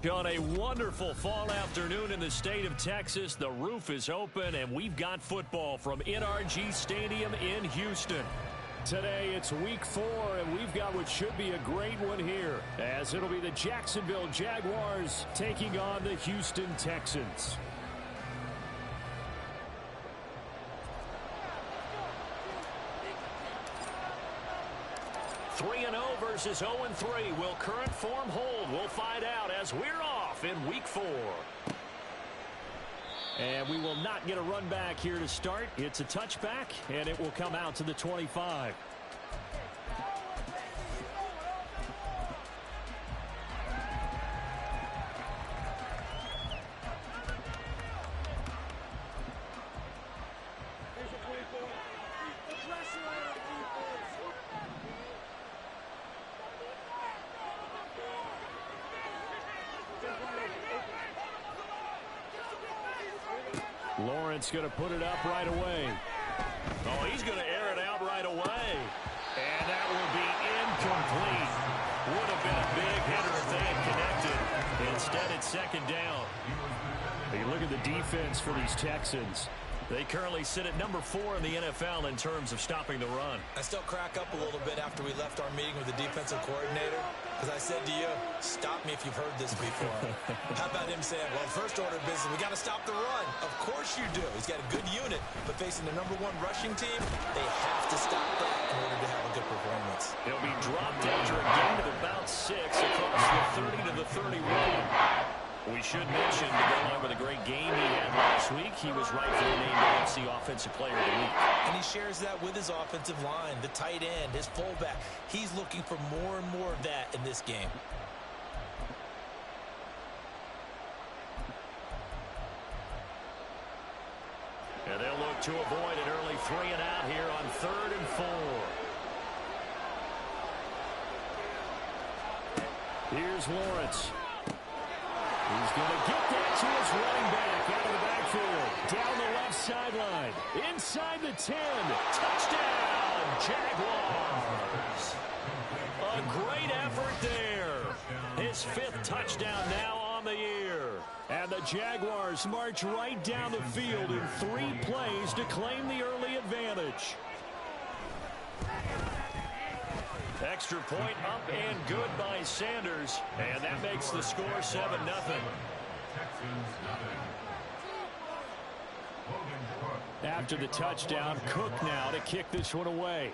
On a wonderful fall afternoon in the state of Texas, the roof is open, and we've got football from NRG Stadium in Houston. Today, it's week 4, and we've got what should be a great one here, as it'll be the Jacksonville Jaguars taking on the Houston Texans. 3-0 versus 0-3. Will current form hold? We'll find out as we're off in week 4. And we will not get a run back here to start. It's a touchback, and it will come out to the 25. Lawrence going to put it up right away. Oh, he's going to air it out right away. And that will be incomplete. Would have been a big hitter if they had connected. Instead, it's second down. You look at the defense for these Texans. They currently sit at number 4 in the NFL in terms of stopping the run. I still crack up a little bit after we left our meeting with the defensive coordinator, because I said to you, stop me if you've heard this before. How about him saying, well, first order of business, we got to stop the run. Of course you do. He's got a good unit, but facing the number 1 rushing team, they have to stop that in order to have a good performance. He'll be dropped after a gain of about 6 across the 30 to the 31. We should mention, to go along with a great game he had last week, he was rightfully named AFC Offensive Player of the Week. And he shares that with his offensive line, the tight end, his fullback. He's looking for more and more of that in this game. And they'll look to avoid an early 3 and out here on 3rd and 4. Here's Lawrence. He's going to get that to his running back out of the backfield. Down the left sideline. Inside the 10. Touchdown, Jaguars. A great effort there. His 5th touchdown now on the year. And the Jaguars march right down the field in 3 plays to claim the early advantage. Extra point up and good by Sanders. And that makes the score 7-0. After the touchdown, Cook now to kick this one away.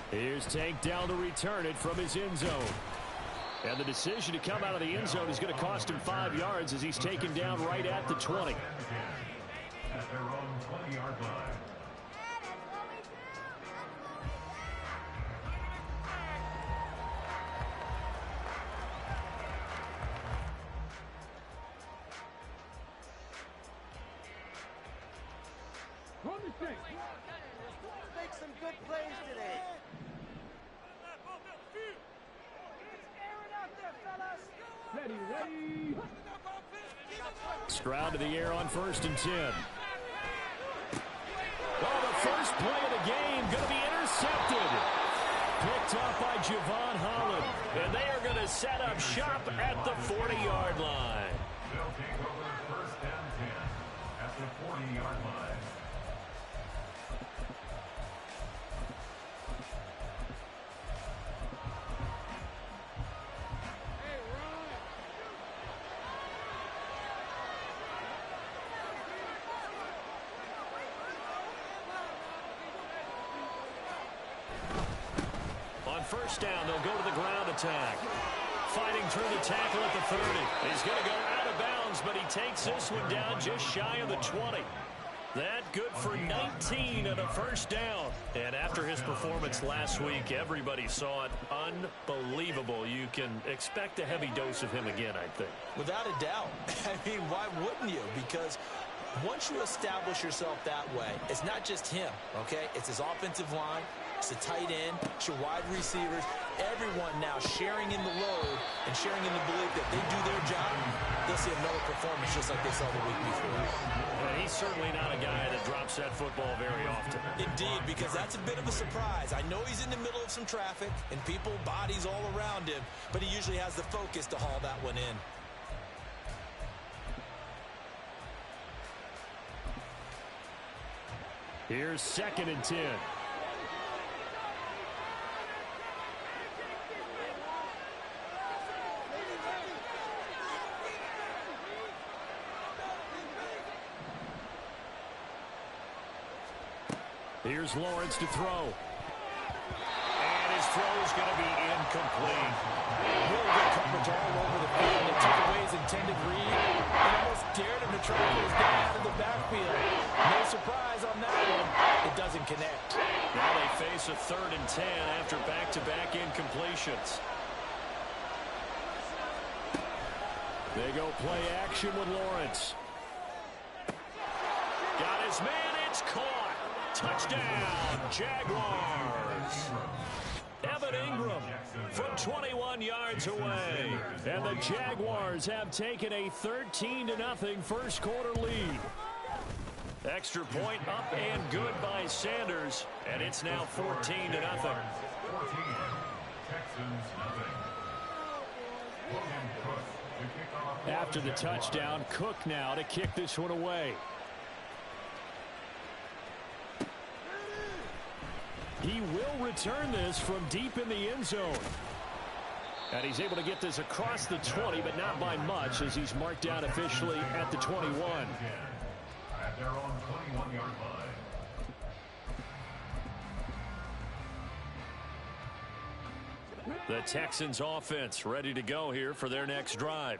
Here's Tank down to return it from his end zone. And the decision to come out of the end zone is going to cost him 5 yards as he's taken down right at the 20. At their own 20-yard line. Make some good plays today. Ready. Stroud to the air on 1st and 10. Oh, the first play of the game going to be intercepted. Picked up by Javon Holland. And they are going to set up shop at the 40-yard line. They'll take over 1st and 10 at the 40-yard line. First down, they'll go to the ground attack. Fighting through the tackle at the 30. He's going to go out of bounds, but he takes this one down just shy of the 20. That good for 19 and a first down. And after his performance last week, everybody saw it. Unbelievable. You can expect a heavy dose of him again, I think. Without a doubt. I mean, why wouldn't you? Because once you establish yourself that way, it's not just him, okay? It's his offensive line. It's the tight end, it's your wide receivers, everyone now sharing in the load and sharing in the belief that they do their job, they'll see another performance just like they saw the week before. And he's certainly not a guy that drops that football very often. Indeed, because that's a bit of a surprise. I know he's in the middle of some traffic and people, bodies all around him, but he usually has the focus to haul that one in. Here's 2nd and 10. Here's Lawrence to throw. And his throw is going to be incomplete. Really good coverage all over the field. They took away his intended read and almost dared him to try to get his guy out of the backfield. No surprise on that one. It doesn't connect. Now they face a 3rd and 10 after back-to-back incompletions. They go play action with Lawrence. Got his man. It's caught. Touchdown, Jaguars. Evan Ingram from 21 yards away. And the Jaguars have taken a 13-0 first quarter lead. Extra point up and good by Sanders. And it's now 14-0. After the touchdown, Cook now to kick this one away. He will return this from deep in the end zone. And he's able to get this across the 20, but not by much, as he's marked down officially at the 21. At their own 21-yard line. The Texans offense ready to go here for their next drive.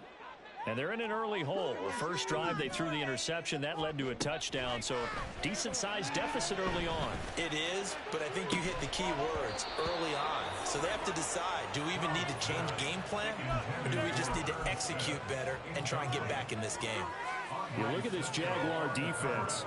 And they're in an early hole. The first drive, they threw the interception. That led to a touchdown, so decent-sized deficit early on. It is, but I think you hit the key words, early on. So they have to decide, do we even need to change game plan, or do we just need to execute better and try and get back in this game? You look at this Jaguar defense.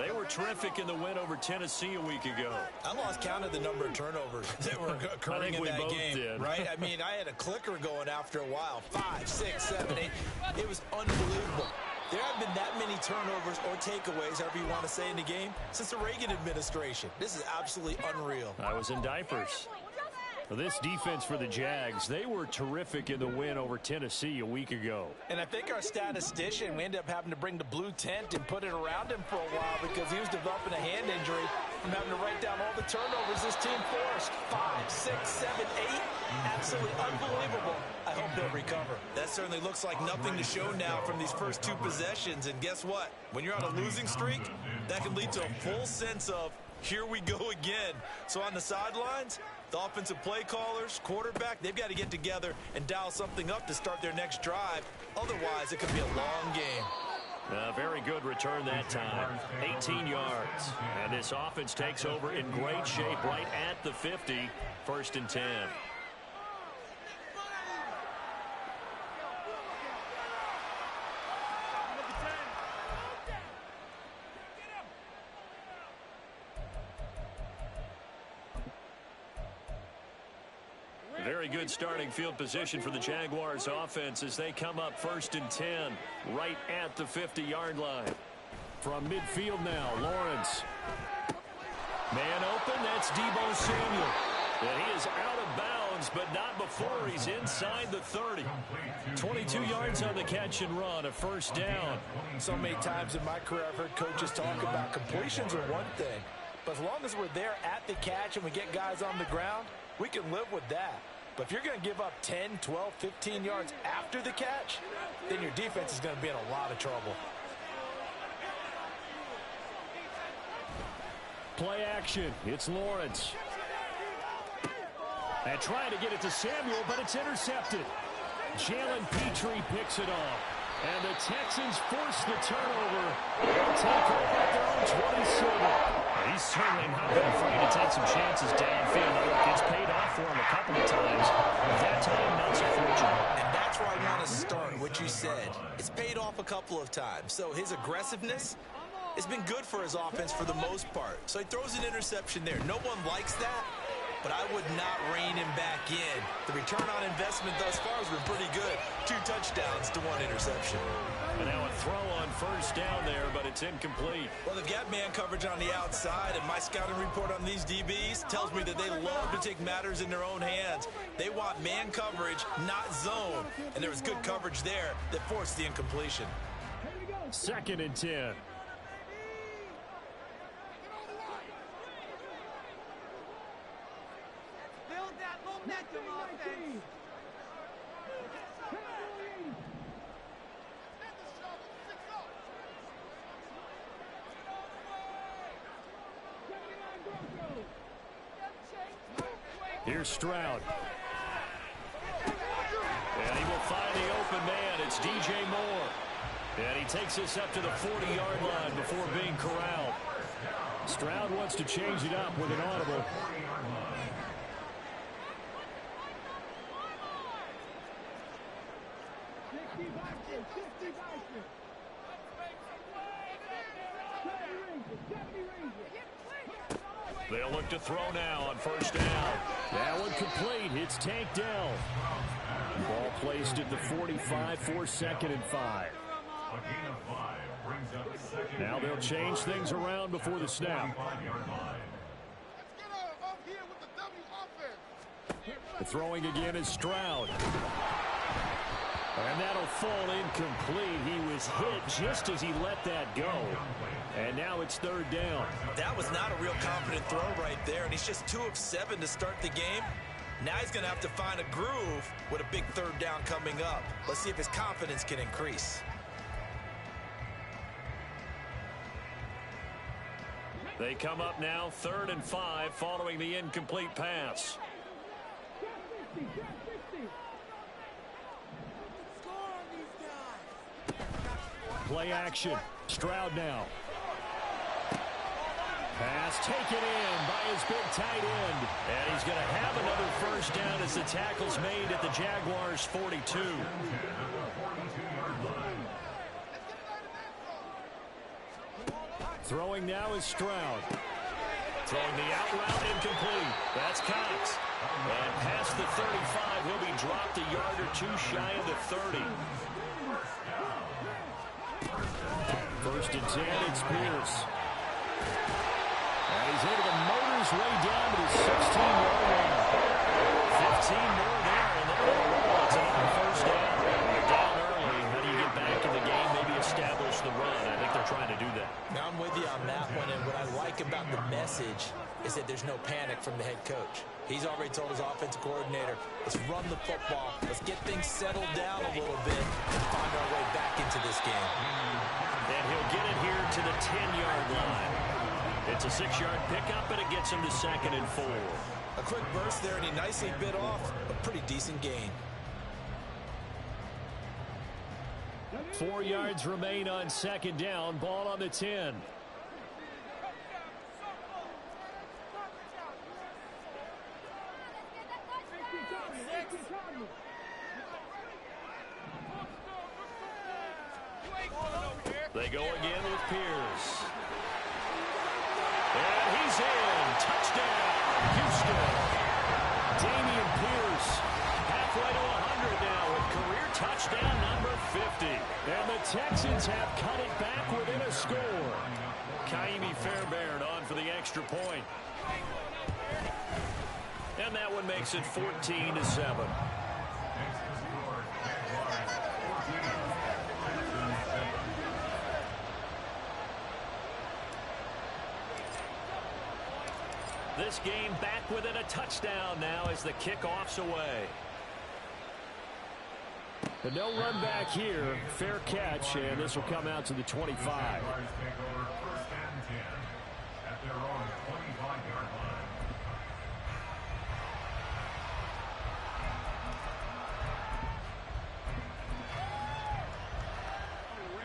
They were terrific in the win over Tennessee a week ago. I lost count of the number of turnovers that were occurring in that game. Did. Right? I mean, I had a clicker going after a while. 5, 6, 7, 8. It was unbelievable. There have been that many turnovers or takeaways, however you want to say, in the game since the Reagan administration. This is absolutely unreal. I was in diapers. This defense for the Jags, they were terrific in the win over Tennessee a week ago. And I think our statistician, we ended up having to bring the blue tent and put it around him for a while because he was developing a hand injury from having to write down all the turnovers this team forced. 5, 6, 7, 8. Absolutely unbelievable. I hope they'll recover. That certainly looks like nothing to show now from these first 2 possessions. And guess what? When you're on a losing streak, that can lead to a full sense of, here we go again. So on the sidelines, the offensive play callers, quarterback, they've got to get together and dial something up to start their next drive. Otherwise, it could be a long game. A very good return that time. 18 yards. And this offense takes over in great shape right at the 50. 1st and 10. Very good starting field position for the Jaguars offense as they come up 1st and 10 right at the 50-yard line. From midfield now, Lawrence. Man open, that's Deebo Samuel. And he is out of bounds, but not before he's inside the 30. 22 yards on the catch and run, a 1st down. So many times in my career I've heard coaches talk about completions are one thing. But as long as we're there at the catch and we get guys on the ground, we can live with that. But if you're going to give up 10, 12, 15 yards after the catch, then your defense is going to be in a lot of trouble. Play action. It's Lawrence. And trying to get it to Samuel, but it's intercepted. Jalen Petrie picks it off. And the Texans force the turnover. They'll take over at their own 27. He's certainly not been afraid to take some chances downfield. It's paid off for him a couple of times. That time, not so fortunate. And that's where I want to start, what you said. It's paid off a couple of times. So his aggressiveness has been good for his offense for the most part. So he throws an interception there. No one likes that. but I would not rein him back in. The return on investment thus far has been pretty good. 2 touchdowns to 1 interception. And now a throw on first down there, but it's incomplete. Well, they've got man coverage on the outside, and my scouting report on these DBs tells me that they love to take matters in their own hands. They want man coverage, not zone, and there was good coverage there that forced the incompletion. 2nd and 10. Build that momentum offense. Here's Stroud. And he will find the open man. It's DJ Moore. And he takes us up to the 40-yard line before being corralled. Stroud wants to change it up with an audible. They'll look to throw now on first down. That one complete. It's Tank Dell. Ball placed at the 45 for 2nd and 5. Now they'll change things around before the snap. The throwing again is Stroud. And that'll fall incomplete. He was hit just as he let that go. And now it's 3rd down. That was not a real confident throw right there, and he's just 2 of 7 to start the game. Now he's going to have to find a groove with a big 3rd down coming up. Let's see if his confidence can increase. They come up now 3rd and 5 following the incomplete pass. Play action. Stroud now. Pass taken in by his big tight end. And he's going to have another first down as the tackle's made at the Jaguars' 42. Throwing now is Stroud. Throwing the out route incomplete. That's Cox. And past the 35, he'll be dropped a yard or 2 shy of the 30. 1st and 10, it's Pierce. And he's able to motor his way down to his 16-yard line. 15 more there, and they're going to roll. It's another first down. They're down early. How do you get back in the game? Maybe establish the run. I think they're trying to do that. Now I'm with you on that one, and what I like about the message is that there's no panic from the head coach. He's already told his offensive coordinator, let's run the football, let's get things settled down a little bit, and find our way back into this game. And he'll get it here to the 10-yard line. It's a 6-yard pickup, and it gets him to 2nd and 4. A quick burst there, and he nicely bit off a pretty decent gain. 4 yards remain on 2nd down. Ball on the 10. They go again with Pierce. And he's in. Touchdown, Houston. Damian Pierce halfway to 100 now with career touchdown number 50. And the Texans have cut it back within a score. Kaimi Fairbairn on for the extra point. And that one makes it 14-7. This game back within a touchdown now as the kickoff's away. But no run back here. Fair catch, and this will come out to the 25.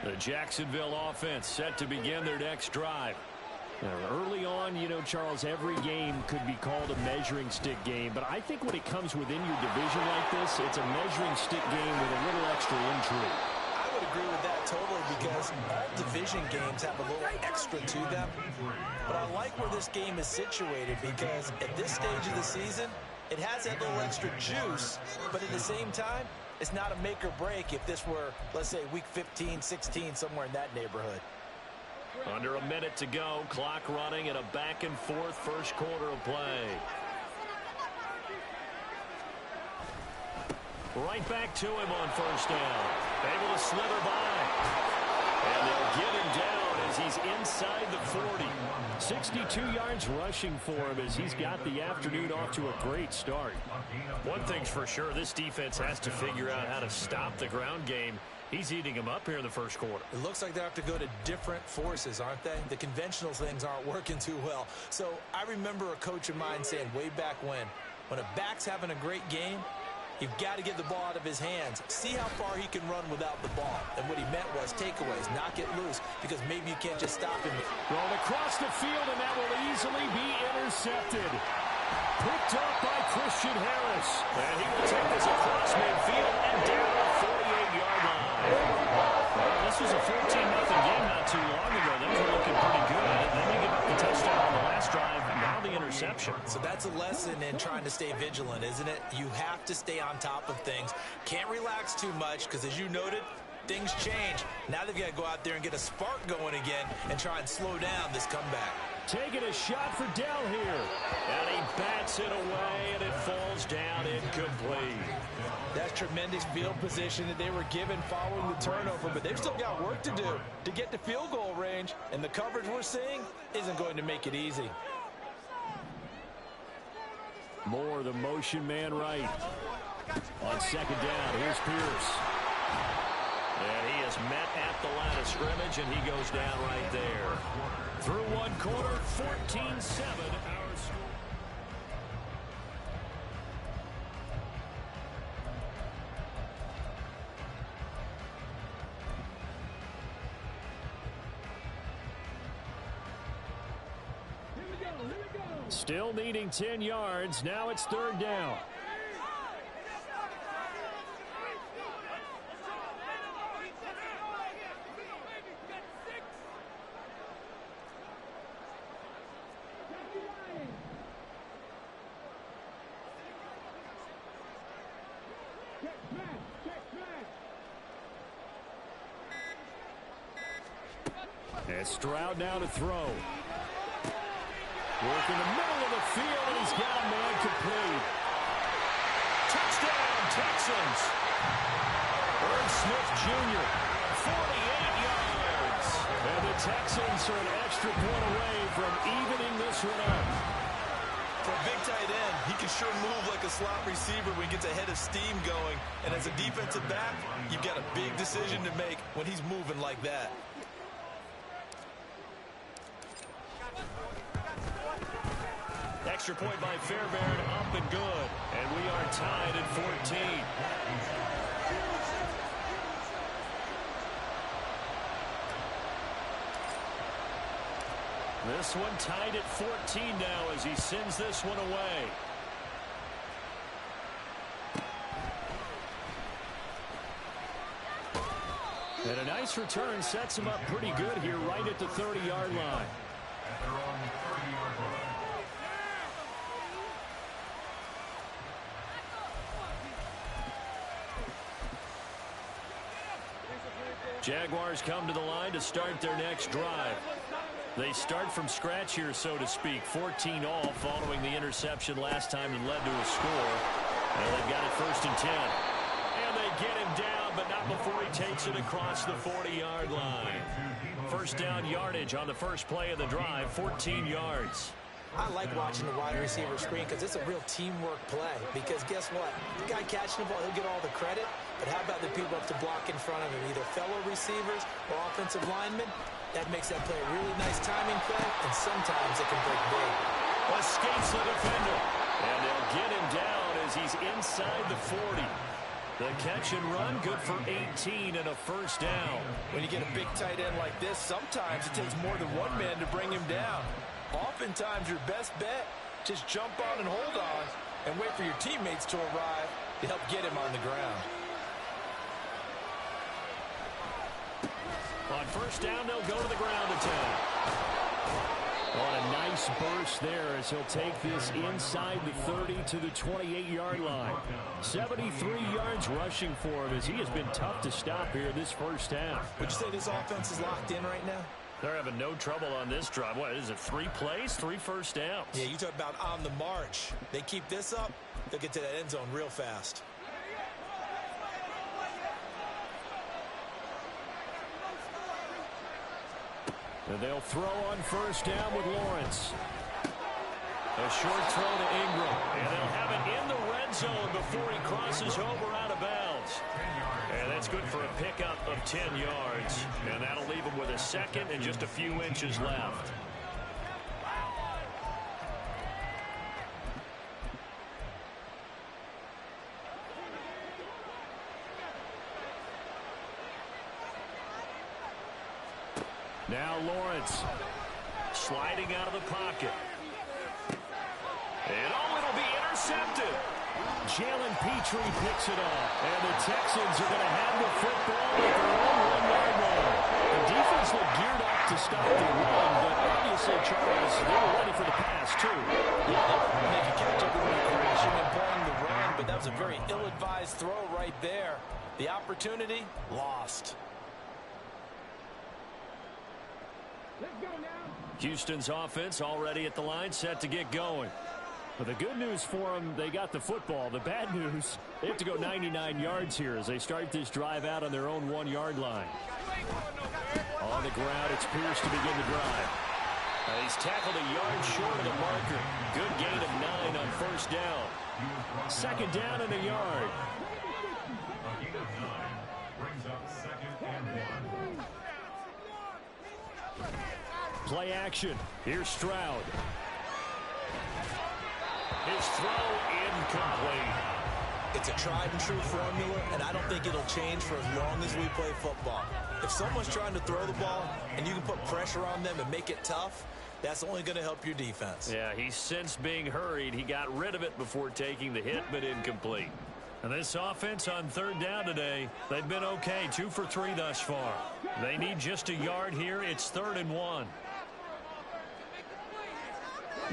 The Jacksonville offense set to begin their next drive. Now, early on, you know, Charles, every game could be called a measuring stick game. But I think when it comes within your division like this, it's a measuring stick game with a little extra intrigue. I would agree with that, totally, because all division games have a little extra to them. But I like where this game is situated because at this stage of the season, it has that little extra juice, but at the same time, it's not a make or break if this were, let's say, week 15, 16, somewhere in that neighborhood. Under a minute to go, clock running in a back-and-forth first quarter of play. Right back to him on first down. Able to slither by. And they'll get him down as he's inside the 40. 62 yards rushing for him as he's got the afternoon off to a great start. One thing's for sure, this defense has to figure out how to stop the ground game. He's eating them up here in the first quarter. It looks like they have to go to different forces, aren't they? The conventional things aren't working too well. So I remember a coach of mine saying way back when a back's having a great game, you've got to get the ball out of his hands. See how far he can run without the ball. And what he meant was takeaways, knock it loose, because maybe you can't just stop him. Rolled across the field, and that will easily be intercepted. Picked up by Christian Harris. And he will take this across midfield and down the 48-yard line. Well, this was a 14-0 game not too long ago. Those were looking pretty good. And then you give up the touchdown on the last drive, and now the interception. So that's a lesson in trying to stay vigilant, isn't it? You have to stay on top of things. Can't relax too much because, as you noted, things change. Now they've got to go out there and get a spark going again and try and slow down this comeback. Taking a shot for Dell here. And he bats it away, and it falls down incomplete. That's tremendous field position that they were given following the turnover, but they've still got work to do to get to field goal range, and the coverage we're seeing isn't going to make it easy. Moore, the motion man right. On second down, here's Pierce. And he is met at the line of scrimmage, and he goes down right there. Through one quarter, 14-7, our score. Still needing 10 yards. Now it's third down. And Stroud now to throw. Work in the middle of the field, and he's got a man complete. Touchdown, Texans. Irv Smith Jr., 48 yards. And the Texans are an extra point away from evening this one up. For a big tight end, he can sure move like a slot receiver when he gets a head of steam going. And as a defensive back, you've got a big decision to make when he's moving like that. Extra point by Fairbairn, up and good. And we are tied at 14. This one tied at 14 now as he sends this one away. And a nice return sets him up pretty good here right at the 30-yard line. Jaguars come to the line to start their next drive. They start from scratch here, so to speak. 14 all following the interception last time that led to a score. And they've got it 1st and 10. And they get him down, but not before he takes it across the 40-yard line. First down yardage on the first play of the drive, 14 yards. I like watching the wide receiver screen because it's a real teamwork play. Because guess what? The guy catching the ball, he'll get all the credit. But how about the people up to block in front of him, either fellow receivers or offensive linemen? That makes that play a really nice timing play, and sometimes it can break big. Escapes the defender. And they'll get him down as he's inside the 40. The catch and run, good for 18 and a first down. When you get a big tight end like this, sometimes it takes more than one man to bring him down. Oftentimes, your best bet, just jump on and hold on and wait for your teammates to arrive to help get him on the ground. On first down, they'll go to the ground attack. On a nice burst there as he'll take this inside the 30 to the 28-yard line. 73 yards rushing for him as he has been tough to stop here this first half. Would you say this offense is locked in right now? They're having no trouble on this drive. What is it, 3 plays, 3 first downs? Yeah, you talk about on the march. They keep this up, they'll get to that end zone real fast. And they'll throw on first down with Lawrence. A short throw to Ingram. And they'll have it in the red zone before he crosses over out of bounds. And that's good for a pickup of 10 yards. And that'll leave him with a second and just a few inches left. Now Lawrence sliding out of the pocket. And it'll be intercepted. Jalen Petrie picks it off. And the Texans are going to have the football at their own 1-yard line. The defense looked geared up to stop the run, but obviously, Charles, they were ready for the pass, too. Yeah, they could catch everyone crashing and playing the run, but that was a very ill-advised throw right there. The opportunity, lost. Houston's offense already at the line, set to get going. But the good news for them, they got the football. The bad news, they have to go 99 yards here as they start this drive out on their own 1-yard line. On the ground, it's Pierce to begin the drive. He's tackled a yard short of the marker. Good gain of 9 on first down. Second down and a yard. A gain of 9 brings up 2nd and 1. Play action. Here's Stroud. His throw incomplete. It's a tried and true formula, and I don't think it'll change for as long as we play football. If someone's trying to throw the ball and you can put pressure on them and make it tough, that's only going to help your defense. Yeah, he's since being hurried. He got rid of it before taking the hit, but incomplete. And this offense on third down today, they've been okay. 2 for 3 thus far. They need just a yard here. It's 3rd and 1.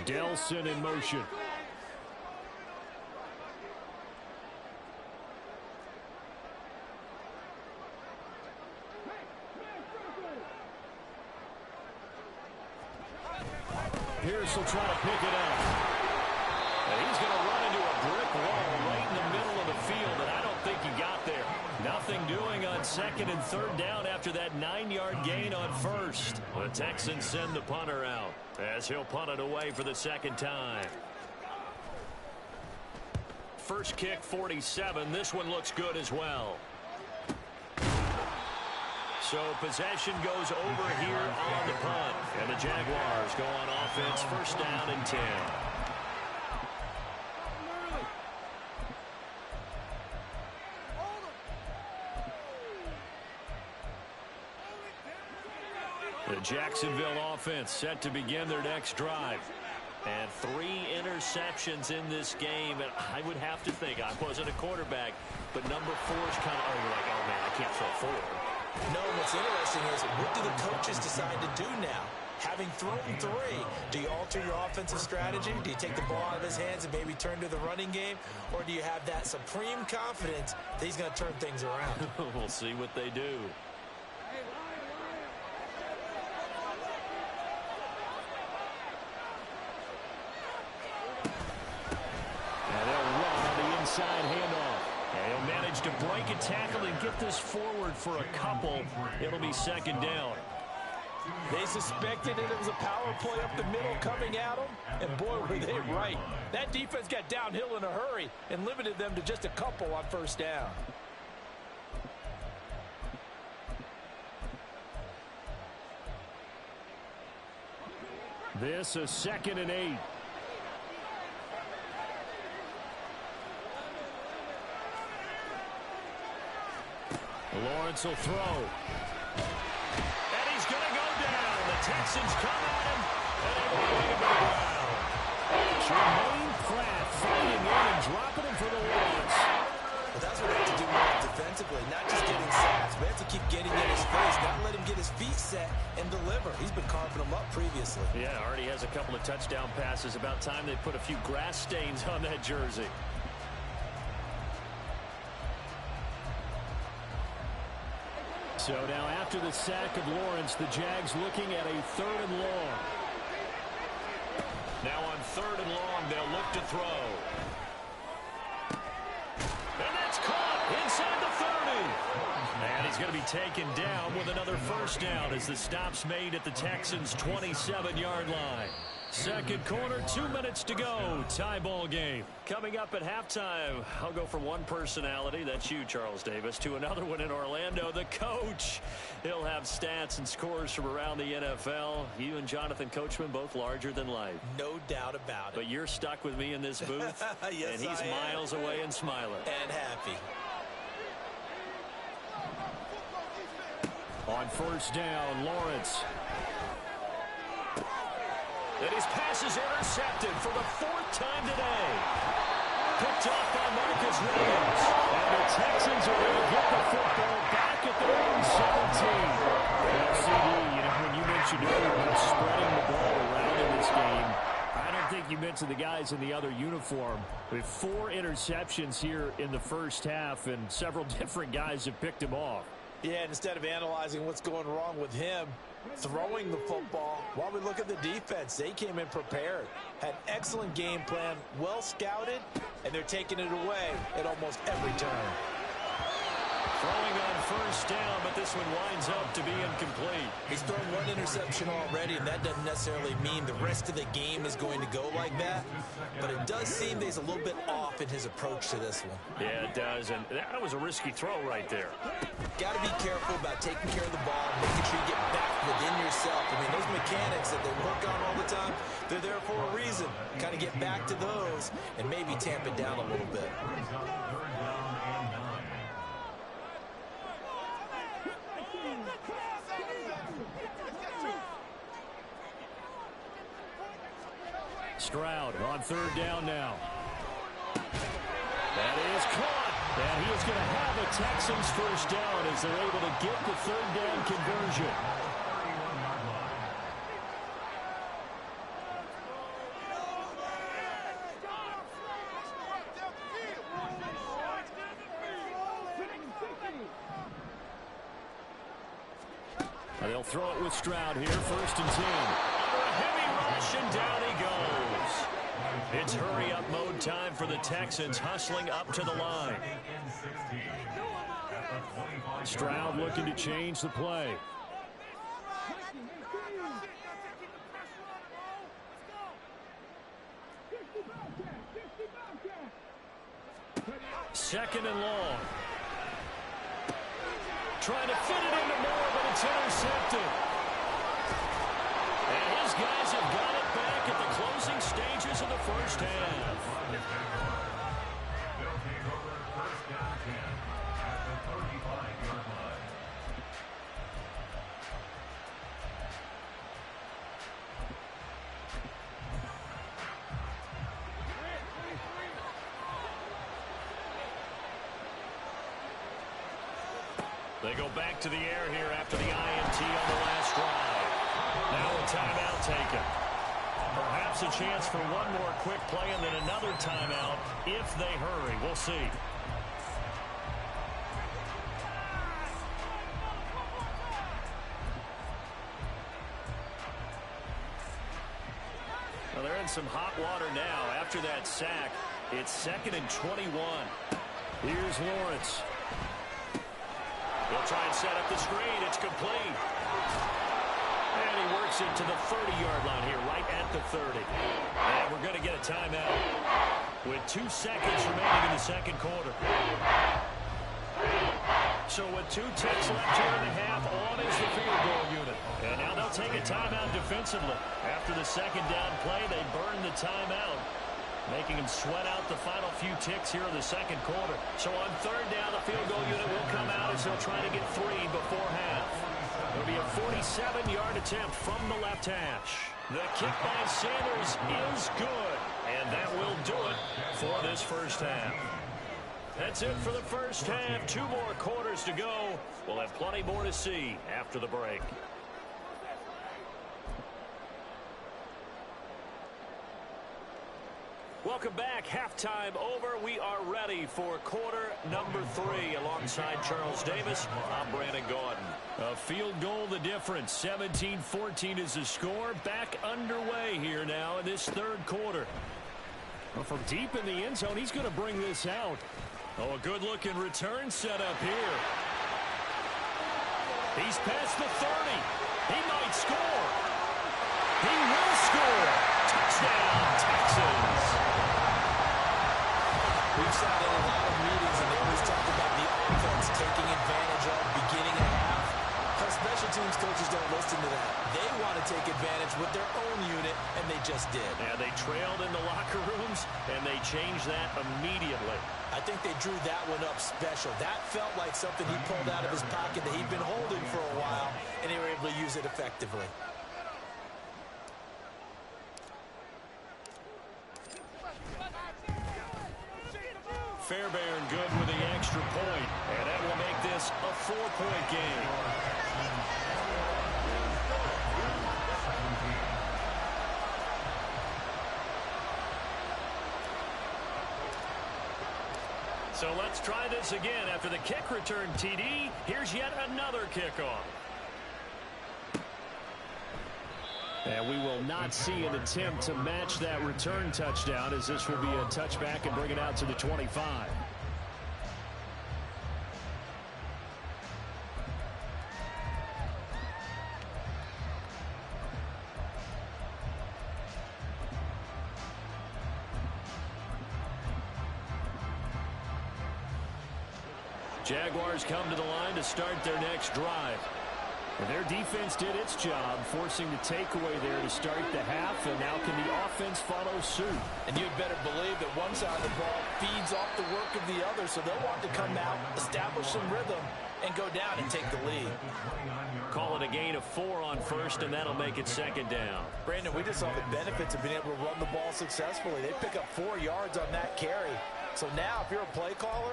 Delson in motion. Pierce will try to pick it up. And he's going to run into a brick wall right in the middle of the field, and I don't think he got there. Nothing doing on 2nd and 3rd down after that 9-yard gain on first. The Texans send the punter out as he'll punt it away for the second time. First kick, 47. This one looks good as well. So possession goes over here on the punt. And the Jaguars go on offense, first down and 10. The Jacksonville offense set to begin their next drive. And 3 interceptions in this game. And I would have to think, I wasn't a quarterback, but number 4 is kind of, like, oh, man, I can't throw 4. No, what's interesting is, what do the coaches decide to do now? Having thrown 3, do you alter your offensive strategy? Do you take the ball out of his hands and maybe turn to the running game? Or do you have that supreme confidence that he's going to turn things around? We'll see what they do. And they'll run on the inside handoff. And he'll manage to break a tackle and get this forward for a couple. It'll be second down. They suspected it was a power play up the middle coming at them, and boy, were they right. That defense got downhill in a hurry and limited them to just a couple on first down. This is 2nd and 8. Lawrence will throw. And he's going to go down. The Texans come at him, and they will bring him to the ground. Jermaine Pratt fighting in and dropping him for the loss. Well, that's what they have to do more defensively, not just getting sacks, but have to keep getting in his face, not let him get his feet set and deliver. He's been carving them up previously. Yeah, already has a couple of touchdown passes. About time they put a few grass stains on that jersey. So now after the sack of Lawrence, the Jags looking at a 3rd and long. Now on 3rd and long, they'll look to throw. And that's caught inside the 30. And he's going to be taken down with another first down as the stop's made at the Texans' 27-yard line. Second quarter, 2 minutes to go. Tie ball game. Coming up at halftime, I'll go from one personality, that's you, Charles Davis, to another one in Orlando, the coach. He'll have stats and scores from around the NFL. You and Jonathan Coachman both larger than life. No doubt about it. But you're stuck with me in this booth. Yes, and he's miles away and smiling. And happy. On first down, Lawrence. And his pass is intercepted for the 4th time today. Picked off by Marcus Williams. And the Texans are going to get the football back at their own 17. Well, CD, when you mentioned earlier about spreading the ball around in this game, I don't think you mentioned the guys in the other uniform. With 4 interceptions here in the first half, and several different guys have picked him off. Yeah, and instead of analyzing what's going wrong with him, throwing the football, while we look at the defense, they came in prepared, had excellent game plan, well scouted, and they're taking it away at almost every turn. Throwing on first down, but this one winds up to be incomplete. He's thrown 1 interception already, and that doesn't necessarily mean the rest of the game is going to go like that. But it does seem that he's a little bit off in his approach to this one. Yeah, it does, and that was a risky throw right there. Got to be careful about taking care of the ball, making sure you get back within yourself. I mean, those mechanics that they work on all the time, they're there for a reason. Kind of get back to those and maybe tamp it down a little bit. Stroud on 3rd down now. That is caught. And he is going to have a Texans first down as they're able to get the 3rd down conversion. They'll throw it with Stroud here, 1st and 10. Under a heavy rush, and down he goes. It's hurry-up mode time for the Texans, hustling up to the line. Stroud looking to change the play. Second and long. Trying to fit it into Moore, but it's intercepted. And his guys have got it back at the closing stages of the first half. They'll take over 1st down 10 at the 35-yard line. They go back to the air here after the INT on the last drive. Now a timeout taken. Perhaps a chance for one more quick play and then another timeout if they hurry. We'll see. Well, they're in some hot water now after that sack. It's 2nd and 21. Here's Lawrence. He'll try and set up the screen. It's complete. And he works it to the 30-yard line here, right at the 30. And we're going to get a timeout with 2 seconds remaining in the second quarter. So with 2 ticks left here in the half, on is the field goal unit. And now they'll take a timeout defensively. After the second down play, they burn the timeout, making him sweat out the final few ticks here in the second quarter. So on 3rd down, the field goal unit will come out as they'll try to get 3 before half. It'll be a 47-yard attempt from the left hash. The kick by Sanders is good, and that will do it for this first half. That's it for the first half. 2 more quarters to go. We'll have plenty more to see after the break. Welcome back. Halftime over. We are ready for quarter number 3. Alongside Charles Davis, I'm Brandon Gaudin. A field goal the difference. 17-14 is the score. Back underway here now in this third quarter. Well, from deep in the end zone, he's going to bring this out. Oh, a good-looking return set up here. He's past the 30. He might score. He will score. Touchdown, Texans. We've sat in a lot of meetings, and they always talk about the offense taking advantage of beginning a half. But special teams coaches don't listen to that. They want to take advantage with their own unit, and they just did. Yeah, they trailed in the locker rooms, and they changed that immediately. I think they drew that one up special. That felt like something he pulled out of his pocket that he'd been holding for a while, and they were able to use it effectively. Fairbairn good with the extra point, and that will make this a 4-point game. So let's try this again. After the kick return TD, here's yet another kickoff. And we will not see an attempt to match that return touchdown, as this will be a touchback and bring it out to the 25. Jaguars come to the line to start their next drive. And their defense did its job, forcing the takeaway there to start the half, and now can the offense follow suit? And you'd better believe that one side of the ball feeds off the work of the other, so they'll want to come out, establish some rhythm, and go down and take the lead. Call it a gain of 4 on first, and that'll make it second down. Brandon, we just saw the benefits of being able to run the ball successfully. They pick up 4 yards on that carry. So now, if you're a play caller,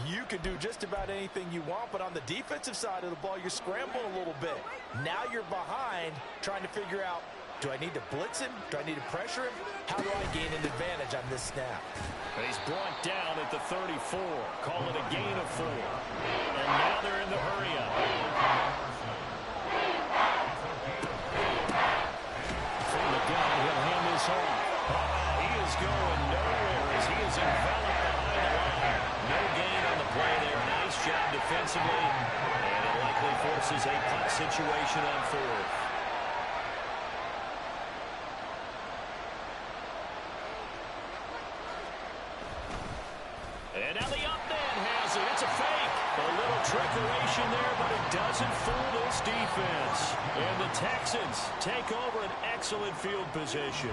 you can do just about anything you want, but on the defensive side of the ball, you're scrambling a little bit. Now you're behind, trying to figure out, do I need to blitz him? Do I need to pressure him? How do I gain an advantage on this snap? And he's brought down at the 34. Call it a gain of 4. And now they're in the hurry-up. From the gun, he'll hand this off. He is going nowhere as he is enveloped behind the line. No gain on the play there. Nice job defensively. And it likely forces a punt situation on 4th. And now the up man has it. It's a fake. A little trickeration there, but it doesn't fool this defense. And the Texans take over an excellent field position.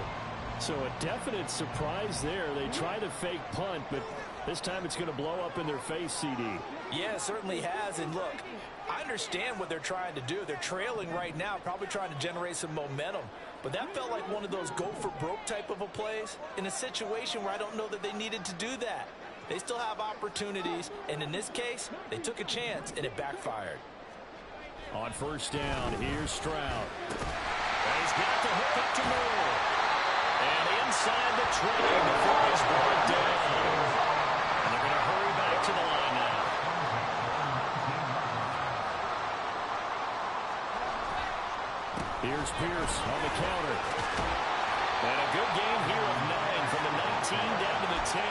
So a definite surprise there. They try to fake punt, but this time it's going to blow up in their face, CD. Yeah, it certainly has. And look, I understand what they're trying to do. They're trailing right now, probably trying to generate some momentum. But that felt like one of those go-for-broke type of a plays in a situation where I don't know that they needed to do that. They still have opportunities, and in this case, they took a chance, and it backfired. On first down, here's Stroud. And he's got the hook up to Moore. And inside the 20 before he's brought down. And they're going to hurry back to the line now. Here's Pierce on the counter. And a good game here of 9 from the 19 down to the 10.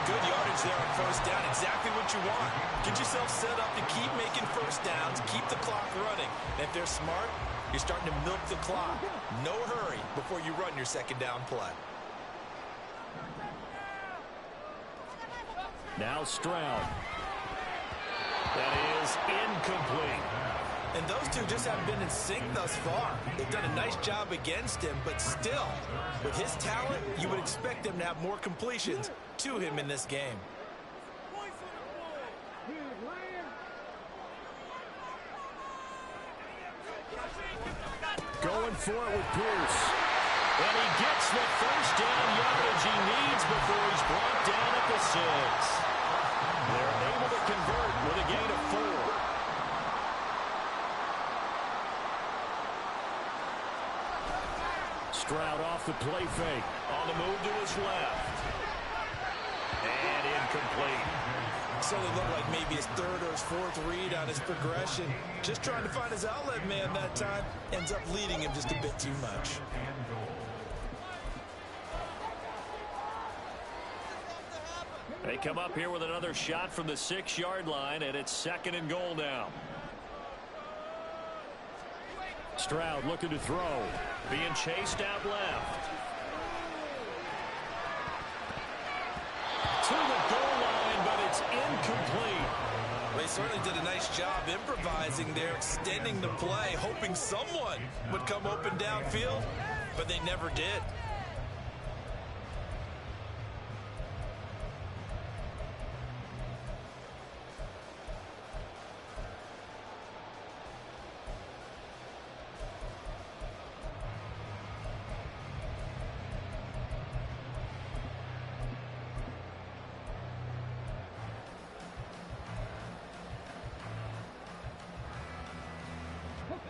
Good yardage there on first down. Exactly what you want. Get yourself set up to keep making first downs, keep the clock running. And if they're smart, you're starting to milk the clock. No hurry before you run your second down play. Now Stroud. That is incomplete. And those two just haven't been in sync thus far. They've done a nice job against him, but still, with his talent, you would expect them to have more completions to him in this game. Going for it with Pierce. And he gets the first down yardage he needs before he's brought down at the 6. They're able to convert with a gain of 4. Stroud off the play fake. On the move to his left. And incomplete. So it looked like maybe his third or his fourth read on his progression. Just trying to find his outlet man that time. Ends up leading him just a bit too much. They come up here with another shot from the 6-yard line, and it's 2nd and goal now. Stroud looking to throw. Being chased out left. To the goal line, but it's incomplete. They certainly did a nice job improvising there, extending the play, hoping someone would come open downfield, but they never did.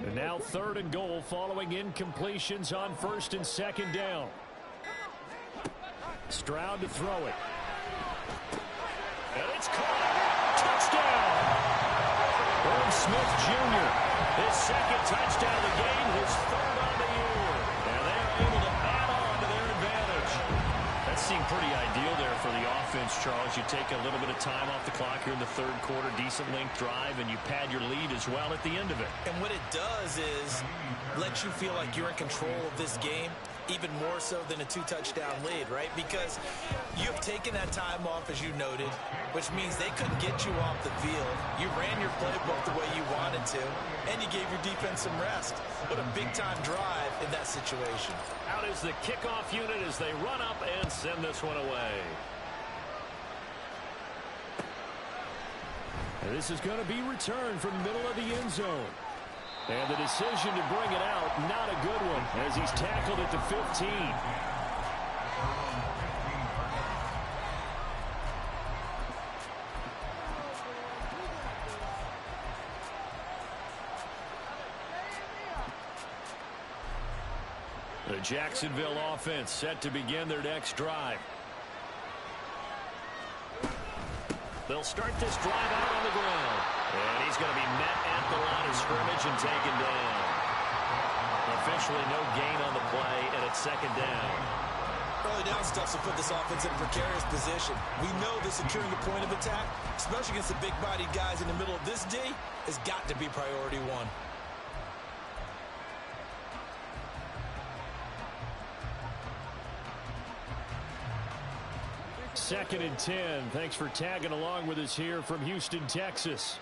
And now 3rd and goal following incompletions on 1st and 2nd down. Stroud to throw it. And it's caught. Touchdown. Irv Smith Jr. His 2nd touchdown of the game, his 3rd on the year. And they're able to add on to their advantage. That seemed pretty ideal there for the offense, Charles. You take a little bit of time off the clock here in the 3rd quarter, decent length drive, and you pad your lead as well at the end of it. And what it does is let you feel like you're in control of this game, even more so than a 2-touchdown lead, right? Because you've taken that time off, as you noted, which means they couldn't get you off the field. You ran your playbook the way you wanted to, and you gave your defense some rest. What a big-time drive in that situation. Out is the kickoff unit as they run up and send this one away. And this is going to be returned from the middle of the end zone. And the decision to bring it out, not a good one, as he's tackled at the 15. The Jacksonville offense set to begin their next drive. They'll start this drive out on the ground. And he's going to be met at the line of scrimmage and taken down. Officially no gain on the play, and it's 2nd down. Early down stuff to put this offense in a precarious position. We know that securing the point of attack, especially against the big-bodied guys in the middle of this D, has got to be priority 1. 2nd and 10. Thanks for tagging along with us here from Houston, Texas.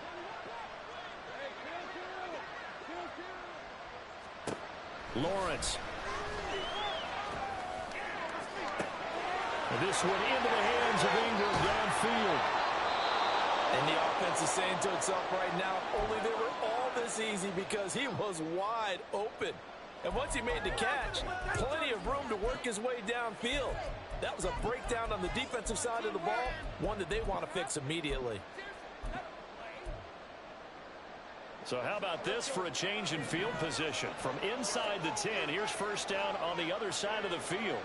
Lawrence. And this one into the hands of Ingram downfield. And the offense is saying to itself right now, only they were all this easy because he was wide open. And once he made the catch, plenty of room to work his way downfield. That was a breakdown on the defensive side of the ball, one that they want to fix immediately. So how about this for a change in field position? From inside the 10, here's 1st down on the other side of the field.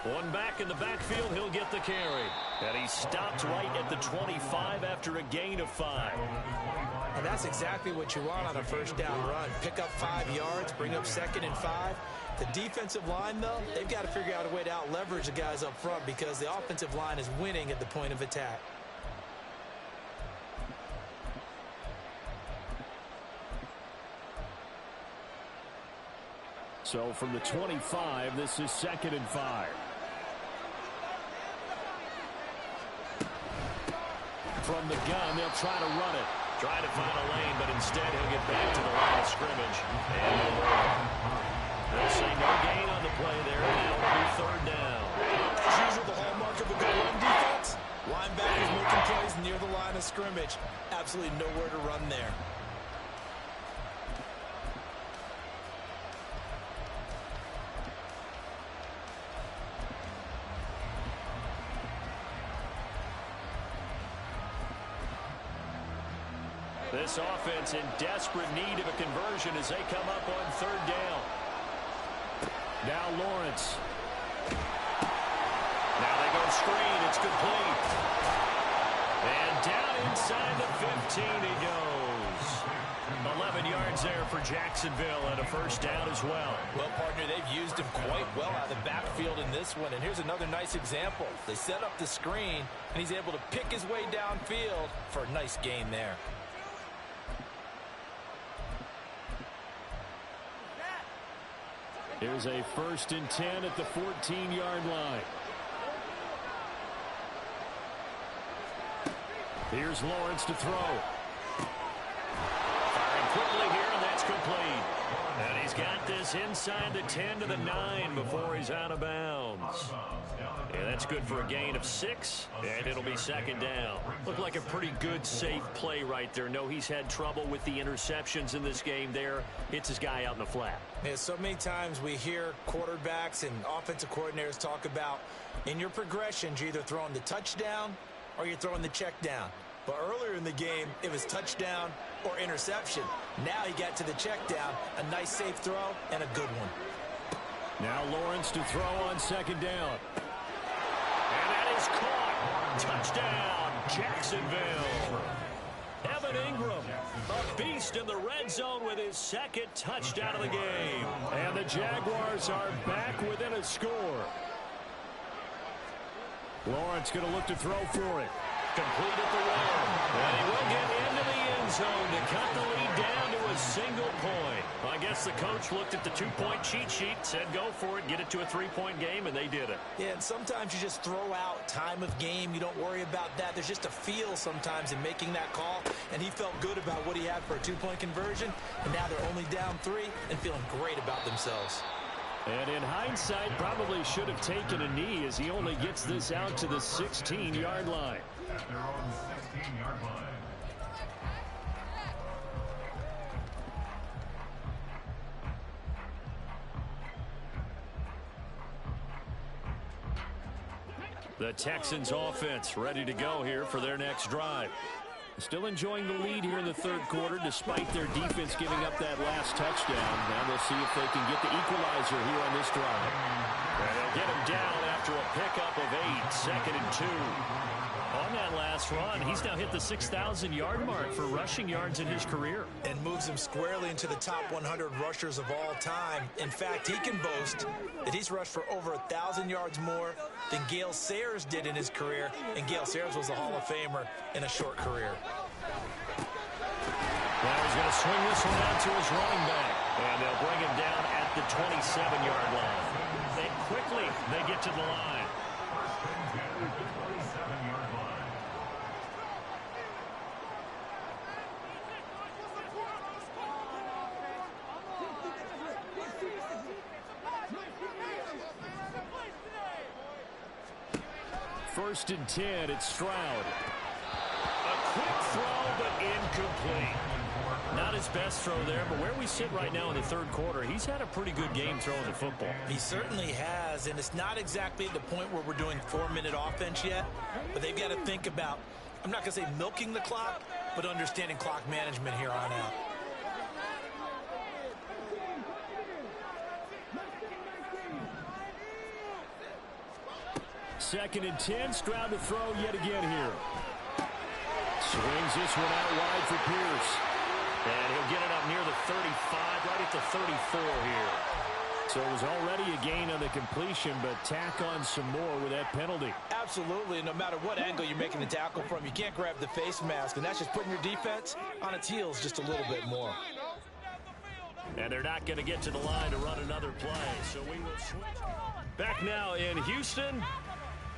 One back in the backfield, he'll get the carry. And he stopped right at the 25 after a gain of 5. And that's exactly what you want on a 1st down run. Pick up 5 yards, bring up 2nd and 5. The defensive line, though, they've got to figure out a way to out-leverage the guys up front because the offensive line is winning at the point of attack. So from the 25, this is 2nd and 5. From the gun, they'll try to run it. Trying to find a lane, but instead he'll get back to the line of scrimmage. And they'll say no gain on the play there. Now it'll be 3rd down. As usual, the hallmark of a good run defense. Linebackers making plays near the line of scrimmage. Absolutely nowhere to run there. This offense in desperate need of a conversion as they come up on third down. Now Lawrence. Now they go screen. It's complete. And down inside the 15 he goes. 11 yards there for Jacksonville and a first down as well. Well, partner, they've used him quite well out of the backfield in this one. And here's another nice example. They set up the screen, and he's able to pick his way downfield for a nice gain there. Here's a 1st and 10 at the 14-yard line. Here's Lawrence to throw. Firing quickly here, and that's complete. And he's got this inside the 10 to the 9 before he's out of bounds. Yeah, that's good for a gain of 6, and it'll be 2nd down. Looked like a pretty good, safe play right there. No, he's had trouble with the interceptions in this game there. Hits his guy out in the flat. Yeah, so many times we hear quarterbacks and offensive coordinators talk about in your progressions, you're either throwing the touchdown or you're throwing the check down. But earlier in the game, it was touchdown or interception. Now he got to the check down, a nice safe throw, and a good one. Now Lawrence to throw on 2nd down. And that is caught. Touchdown, Jacksonville. Evan Ingram, a beast in the red zone with his 2nd touchdown of the game. And the Jaguars are back within a score. Lawrence going to look to throw for it. Complete at the one. And he will get into the end zone to cut the lead down to a single point. Well, I guess the coach looked at the 2-point cheat sheet, said go for it, get it to a 3-point game, and they did it. Yeah, and sometimes you just throw out time of game. You don't worry about that. There's just a feel sometimes in making that call, and he felt good about what he had for a 2-point conversion, and now they're only down 3 and feeling great about themselves. And in hindsight, probably should have taken a knee as he only gets this out to the 16-yard line. At their own 16-yard line. The Texans offense ready to go here for their next drive. Still enjoying the lead here in the 3rd quarter despite their defense giving up that last touchdown. Now we'll see if they can get the equalizer here on this drive. And they'll get him down after a pickup of 8, 2nd and 2. On that last run, he's now hit the 6,000-yard mark for rushing yards in his career. And moves him squarely into the top 100 rushers of all time. In fact, he can boast that he's rushed for over 1,000 yards more than Gale Sayers did in his career. And Gale Sayers was a Hall of Famer in a short career. Now he's going to swing this one out to his running back. And they'll bring him down at the 27-yard line. They get to the line. First and 10, it's Stroud. A quick throw, but incomplete. Not his best throw there, but where we sit right now in the 3rd quarter, he's had a pretty good game throwing the football. He certainly has, and it's not exactly at the point where we're doing 4-minute offense yet, but they've got to think about, I'm not going to say milking the clock, but understanding clock management here on out. Second and 10, Stroud to throw yet again here. Swings this one out wide for Pierce. And he'll get it up near the 35, right at the 34 here. So it was already a gain on the completion, but tack on some more with that penalty. Absolutely. No matter what angle you're making the tackle from, you can't grab the face mask, and that's just putting your defense on its heels just a little bit more. And they're not going to get to the line to run another play, so we will switch. Back now in Houston.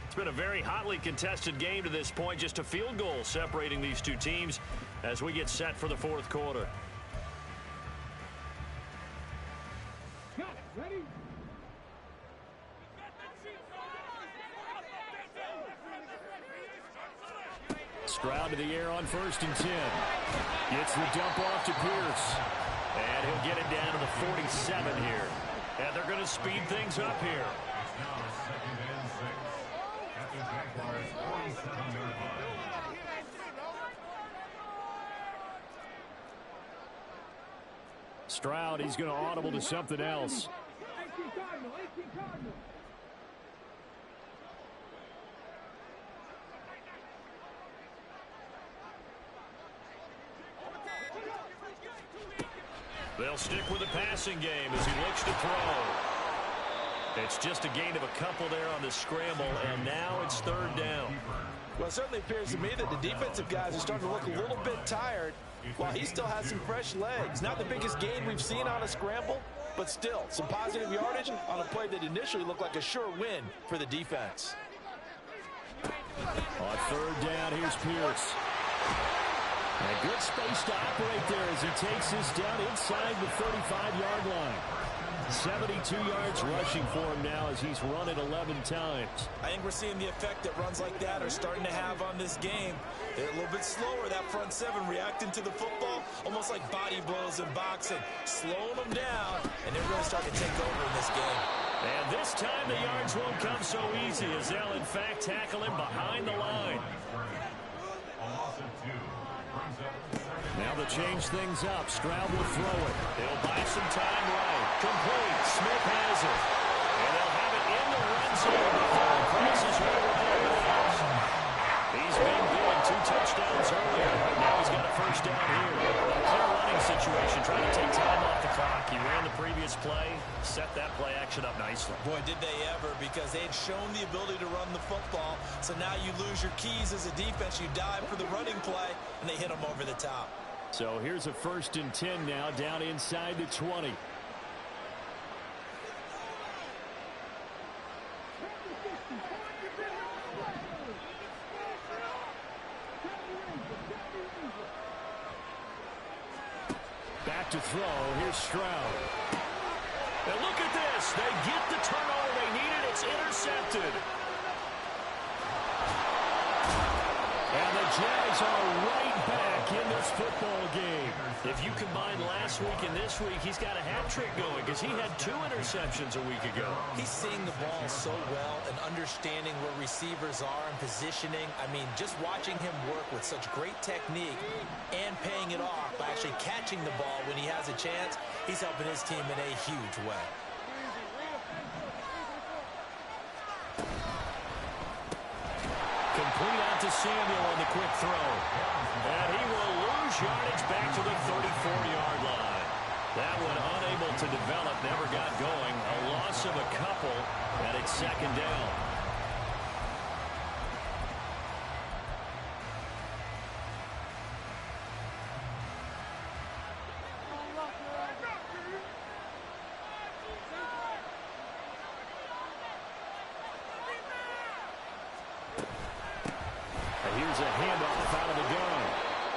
It's been a very hotly contested game to this point. Just a field goal separating these two teams as we get set for the 4th quarter. Stroud to the air on 1st and 10. Gets the dump off to Pierce. And he'll get it down to the 47 here. And they're going to speed things up here. Stroud, he's going to audible to something else. They'll stick with the passing game as he looks to throw. It's just a gain of a couple there on the scramble, and now it's third down. Well, it certainly appears to me that the defensive guys are starting to look a little bit tired while he still has some fresh legs. Not the biggest gain we've seen on a scramble, but still some positive yardage on a play that initially looked like a sure win for the defense. On third down, here's Pierce. A good space to operate there as he takes this down inside the 35-yard line. 72 yards rushing for him now as he's run it 11 times. I think we're seeing the effect that runs like that are starting to have on this game. They're a little bit slower, that front seven, reacting to the football, almost like body blows in boxing, slowing them down, and they're really starting to take over in this game. And this time the yards won't come so easy as they'll, in fact, tackle him behind the line. Now to change things up, Stroud will throw it. They'll buy some time right. Complete. Smith has it. And they'll have it in the red zone before it crosses over the. He's been good. 2 touchdowns earlier. Now he's got a first down here. A clear running situation, trying to take time off the clock. He ran the previous play, set that play action up nicely. Boy, did they ever, because they had shown the ability to run the football. So now you lose your keys as a defense. You dive for the running play, and they hit them over the top. So here's a 1st and 10 now, down inside the 20. Back to throw. Here's Stroud. And look at this. They get the turnover they needed. It's intercepted. And the Jags are right back in this football game. If you combine last week and this week, he's got a hat trick going because he had 2 interceptions a week ago. He's seeing the ball so well and understanding where receivers are and positioning. I mean, just watching him work with such great technique and paying it off by actually catching the ball when he has a chance, he's helping his team in a huge way. Complete out to Samuel on the quick throw. And he will lose yardage back to the 34-yard line. That one unable to develop, never got going. A loss of a couple, and it's 2nd down. Here's a handoff out of the gun.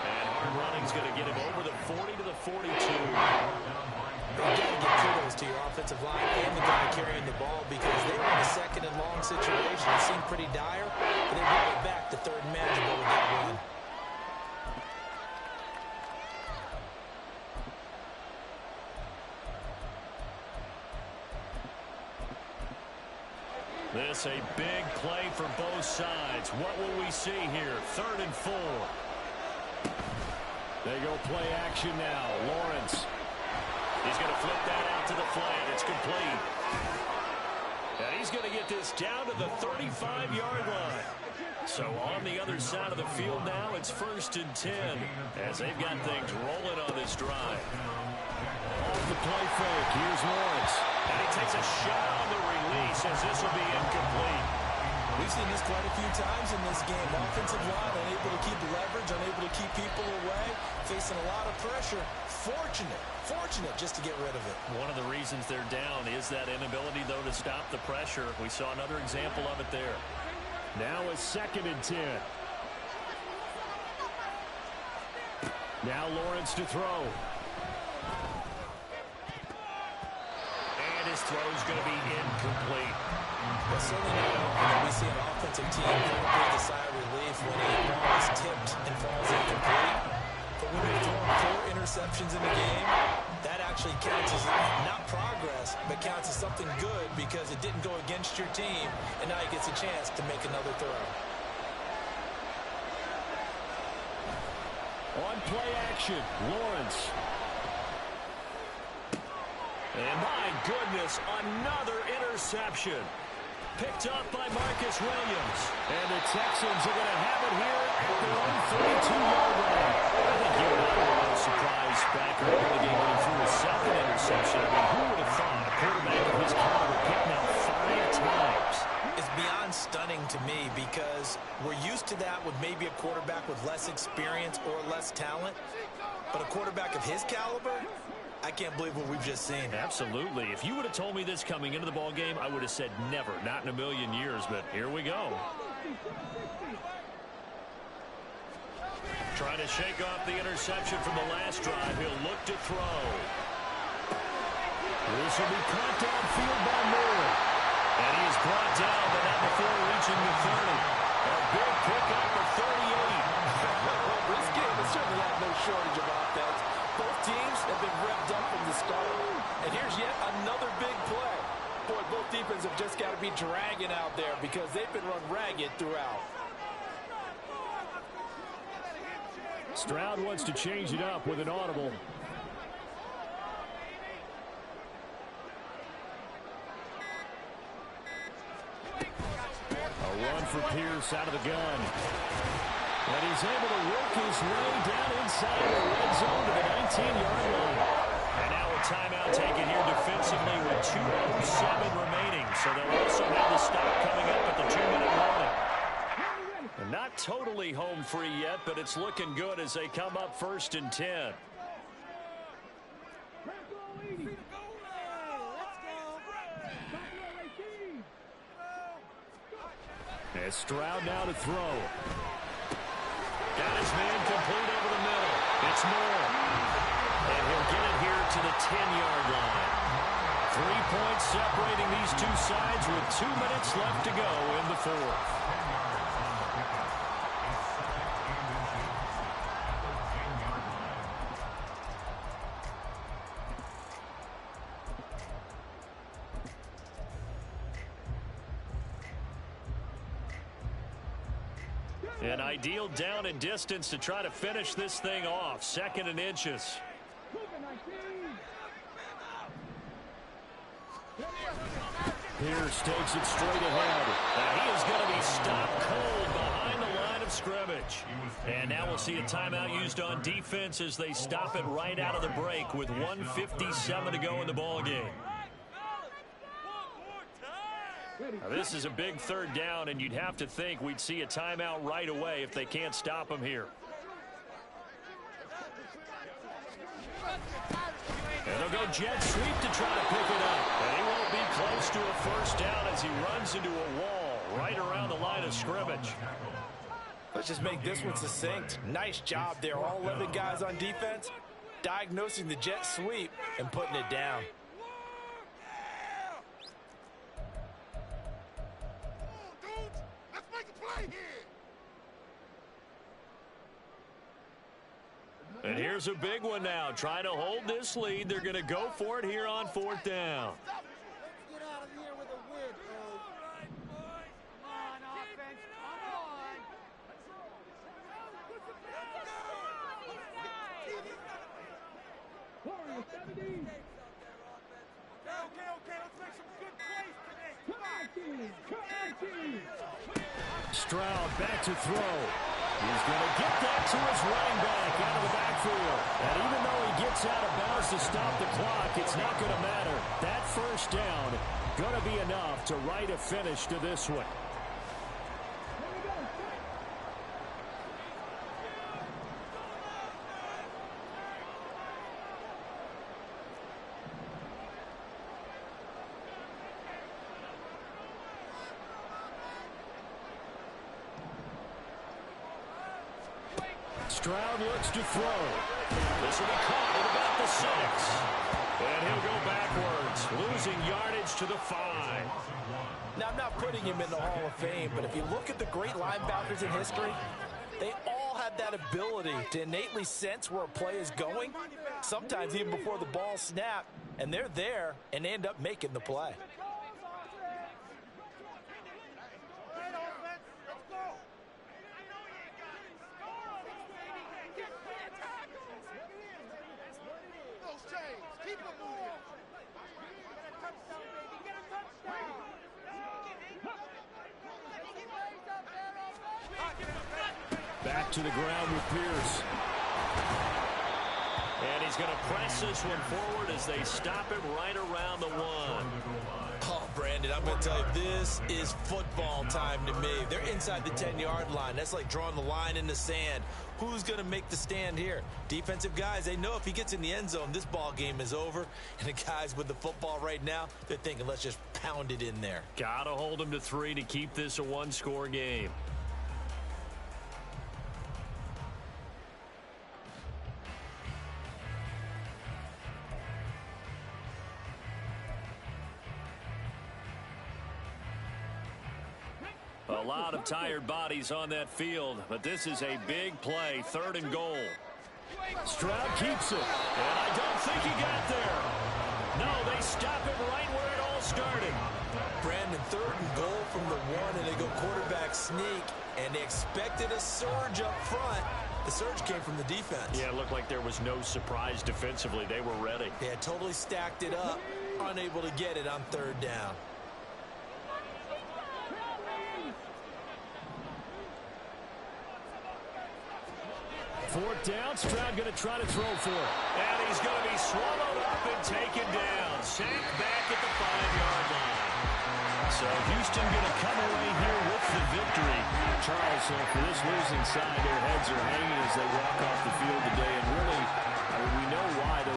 And hard running's going to get him over the 40 to the 42. You've got to give kudos to your offensive line and the guy carrying the ball because they were in a 2nd and long situation. It seemed pretty dire, but they brought it back to 3rd and manageable with that run. This a big play for both sides. What will we see here? 3rd and 4. They go play action now. Lawrence. He's going to flip that out to the flank. It's complete. And he's going to get this down to the 35-yard line. So on the other side of the field now, it's 1st and 10 as they've got things rolling on this drive. Off the play fake. Here's Lawrence. And he takes a shot on the release as this will be incomplete. We've seen this quite a few times in this game. Offensive line unable to keep leverage, unable to keep people away, facing a lot of pressure. Fortunate just to get rid of it. One of the reasons they're down is that inability, though, to stop the pressure. We saw another example of it there. Now a 2nd and 10. Now Lawrence to throw. And his throw is going to be incomplete. Well, certainly not often that we see an offensive team breathe a sigh of relief when a ball is tipped and falls incomplete. But when you're throwing 4 interceptions in the game, that actually counts as not progress, but counts as something good because it didn't go against your team, and now he gets a chance to make another throw. On play action, Lawrence. And my goodness, another interception. Picked up by Marcus Williams. And the Texans are going to have it here at their own 32-yard line. I think you and I were a little surprised back early in the game when he threw his second interception. I mean, who would have thought a quarterback of his caliber picked now 5 times? It's beyond stunning to me because we're used to that with maybe a quarterback with less experience or less talent. But a quarterback of his caliber, I can't believe what we've just seen. Absolutely. If you would have told me this coming into the ball game, I would have said never, not in a million years. But here we go. Trying to shake off the interception from the last drive. He'll look to throw. This will be caught downfield by Moore. And he is brought down, but not before reaching the 30. A big pickup of 38. This game has certainly had no shortage of offense. Both teams have been revved up from the start. And here's yet another big play. Boy, both defenses have just got to be dragging out there because they've been run ragged throughout. Stroud wants to change it up with an audible. A run for Pierce out of the gun. And he's able to work his way down inside the red zone to the 19-yard line. And now a timeout taken here defensively with 2:07 remaining. So they'll also have the stop coming up at the 2-minute warning. And not totally home free yet, but it's looking good as they come up 1st and 10. As Stroud now to throw. Got his man complete over the middle. It's Moore. And he'll get it here to the 10-yard line. 3 points separating these two sides with 2 minutes left to go in the 4th. An ideal down and distance to try to finish this thing off. 2nd and inches. Pierce takes it straight ahead. And he is going to be stopped cold behind the line of scrimmage. And now we'll see a timeout used on defense as they stop it right out of the break with 1:57 to go in the ball game. Now, this is a big 3rd down, and you'd have to think we'd see a timeout right away if they can't stop him here. And they'll go jet sweep to try to pick it up. And he won't be close to a 1st down as he runs into a wall right around the line of scrimmage. Let's just make this one succinct. Nice job there. All 11 guys on defense diagnosing the jet sweep and putting it down. And here's a big one now. Trying to hold this lead. They're going to go for it here on 4th down. Let's get out of here with a win, Come on, offense. Come on. Okay. Let's make some good plays today. Stroud back to throw. He's going to get that to his running back out of the backfield. And even though he gets out of bounds to stop the clock, it's not going to matter. That 1st down going to be enough to write a finish to this one. Stroud looks to throw. This will be caught at about the 6. And he'll go backwards, losing yardage to the 5. Now, I'm not putting him in the Hall of Fame, but if you look at the great linebackers in history, they all have that ability to innately sense where a play is going, sometimes even before the ball snapped, and they're there and end up making the play. Back to the ground with Pierce. And he's going to press this one forward as they stop it right around the 1. Oh, Brandon, I'm going to tell you, this is football time to me. They're inside the 10-yard line. That's like drawing the line in the sand. Who's going to make the stand here? Defensive guys, they know if he gets in the end zone, this ball game is over. And the guys with the football right now, they're thinking, let's just pound it in there. Got to hold him to 3 to keep this a 1-score game. A lot of tired bodies on that field, but this is a big play, 3rd and goal. Stroud keeps it, and I don't think he got there. No, they stop him right where it all started. Brandon, 3rd and goal from the 1, and they go quarterback sneak, and they expected a surge up front. The surge came from the defense. Yeah, it looked like there was no surprise defensively. They were ready. They had totally stacked it up, unable to get it on 3rd down. Fourth down, Stroud going to try to throw for it. And he's going to be swallowed up and taken down. Sacked back at the 5-yard line. So Houston going to come away here with the victory. Charles, so for this losing side, their heads are hanging as they walk off the field today. And really,